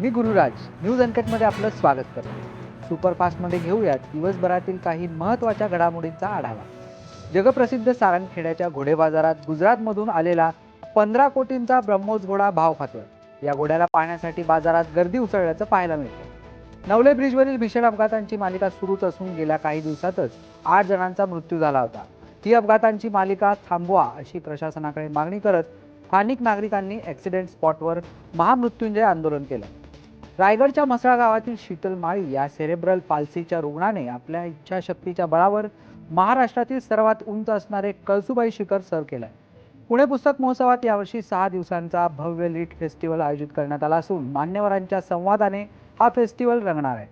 मी Gururaj. News अनकटमध्ये आपलं स्वागत करतो. सुपरफास्टमध्ये घेऊयात दिवसभरातील काही महत्त्वाच्या घडामोडींचा आढावा. जगप्रसिद्ध सारंगखेड्याच्या घोडे बाजारात गुजरातमधून आलेला 15 कोटींचा ब्रह्मोस घोडा भाव खातोय. या घोड्याला पाहण्यासाठी बाजारात गर्दी उसळल्याचं पाहायला मिळतं. नवले ब्रिजवरील भीषण अपघातांची मालिका सुरूच असून गेल्या काही दिवसातच 8 जणांचा मृत्यू झाला होता. ही अपघातांची मालिका थांबवा अशी प्रशासनाकडे मागणी करत स्थानिक नागरिकांनी ॲक्सिडेंट स्पॉटवर महामृत्युंजय आंदोलन केलं. रायगडच्या म्हसळा गावातील शीतल माळी या सेरेब्रल पाल्सीच्या रुग्णाने आपल्या इच्छाशक्तीच्या बळावर महाराष्ट्रातील सर्वात उंच असणारे कळसुबाई शिखर सर केलंय. पुणे पुस्तक महोत्सवात यावर्षी 6 दिवसांचा भव्य लीट फेस्टिवल आयोजित करण्यात आला असून मान्यवरांच्या संवादाने हा फेस्टिवल रंगणार आहे.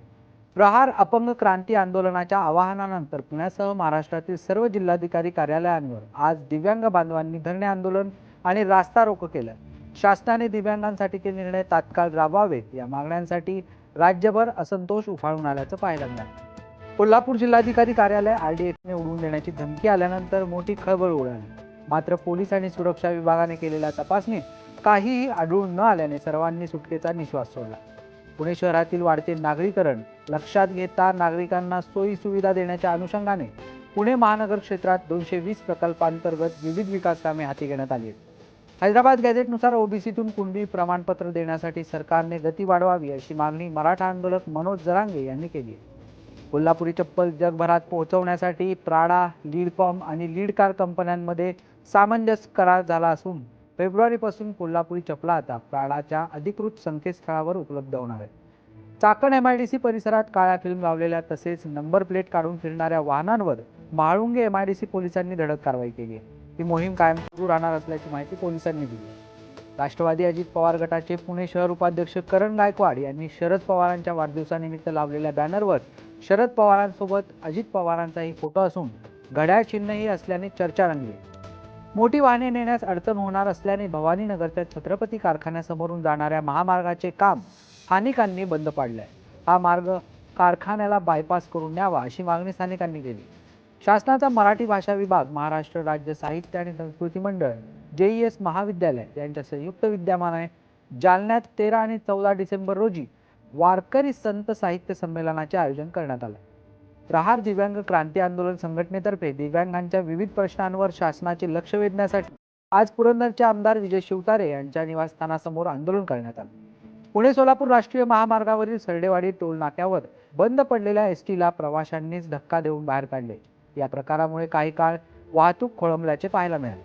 प्रहार अपंग क्रांती आंदोलनाच्या आवाहनानंतर पुण्यासह महाराष्ट्रातील सर्व जिल्हाधिकारी कार्यालयांवर आज दिव्यांग बांधवांनी धरणे आंदोलन आणि रास्ता रोको केलं. शासनाने दिव्यांगांसाठी निर्णय तात्काळ राबवावेत या मागण्यांसाठी राज्यभर असंतोष उफाळून आल्याचं पाहायला मिळालं. कोल्हापूर जिल्हाधिकारी कार्यालय RDXने उडवून देण्याची धमकी आल्यानंतर मोठी खळबळ उडाली. मात्र पोलीस आणि सुरक्षा विभागाने केलेल्या तपासणीत काहीही आढळून न आल्याने सर्वांनी सुटकेचा निश्वास सोडला. पुणे शहरातील वाढते नागरीकरण लक्षात घेता नागरिकांना सोयी सुविधा देण्याच्या अनुषंगाने पुणे महानगर क्षेत्रात 220 प्रकल्पांतर्गत विविध विकास कामे हाती घेण्यात आली आहेत. हैदराबाद गॅझेटनुसार ओबीसीतून कुणबी प्रमाणपत्र देण्यासाठी सरकारने गती वाढवावी अशी मागणी मराठा आंदोलक मनोज जरांगे यांनी केली आहे. कोल्हापुरी चप्पल जगभरात पोहोचवण्यासाठी प्राडा, लीडकॉम आणि लीडकार कंपन्यांमध्ये सामंजस्य करार झाला असून फेब्रुवारीपासून कोल्हापुरी चपला आता प्राडाच्या अधिकृत संकेतस्थळावर उपलब्ध होणार आहे. चाकण MIDC परिसरात काळ्या फिल्म लावलेल्या तसेच नंबर प्लेट काढून फिरणाऱ्या वाहनांवर म्हाळुंगे MIDC पोलिसांनी धडक कारवाई केली आहे. ही मोहीम कायम सुरू राहणार असल्याची माहिती पोलिसांनी दिली. राष्ट्रवादी अजित पवार गटाचे पुणे शहर उपाध्यक्ष करण गायकवाड यांनी शरद पवारांच्या वाढदिवसानिमित्त लावलेल्या बॅनरवर शरद पवारांसोबत अजित पवारांचाही फोटो असून घड्याळ चिन्हही असल्याने चर्चा रंगली. मोठी वाहने नेण्यास अडचण होणार असल्याने भवानीनगरच्या छत्रपती कारखान्यासमोरून जाणाऱ्या महामार्गाचे काम स्थानिकांनी बंद पाडले आहे. हा मार्ग कारखान्याला बायपास करून न्यावा अशी मागणी स्थानिकांनी केली. शासनाचा मराठी भाषा विभाग, महाराष्ट्र राज्य साहित्य आणि संस्कृती मंडळ, JES महाविद्यालय यांच्या संयुक्त विद्यमाने जालन्यात 13 आणि 14 डिसेंबर रोजी वारकरी संत साहित्य संमेलनाचे आयोजन करण्यात आले. प्रहार दिव्यांग क्रांती आंदोलन संघटनेतर्फे दिव्यांगांच्या विविध प्रश्नांवर शासनाचे लक्ष वेधण्यासाठी आज पुरंदरचे आमदार विजय शिवतारे यांच्या निवासस्थानासमोर आंदोलन करण्यात आले. पुणे सोलापूर राष्ट्रीय महामार्गावरील सरडेवाडी टोल नाक्यावर बंद पडलेल्या STला प्रवाशांनीच धक्का देऊन बाहेर काढले. या प्रकारामुळे काही काळ वाहतूक खोळंबल्याचे पाहायला मिळाले.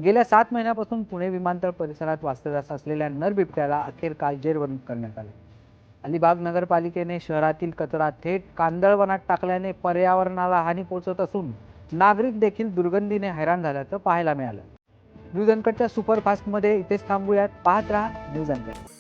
गेल्या 7 महिन्यापासून पुणे विमानतळ परिसरात वास्तव्यास असलेल्या नर बिबट्याला अखेर काल जेरबंद करण्यात आले. अलिबाग नगरपालिकेने शहरातील कचरा थेट कांदळवनात टाकल्याने पर्यावरणाला हानी पोहोचत असून नागरिक देखील दुर्गंधीने हैराण झाल्याचं पाहायला मिळालं. न्यूज अनकटच्या सुपरफास्टमध्ये इथेच थांबूयात. पाहत राहा न्यूज अनकट.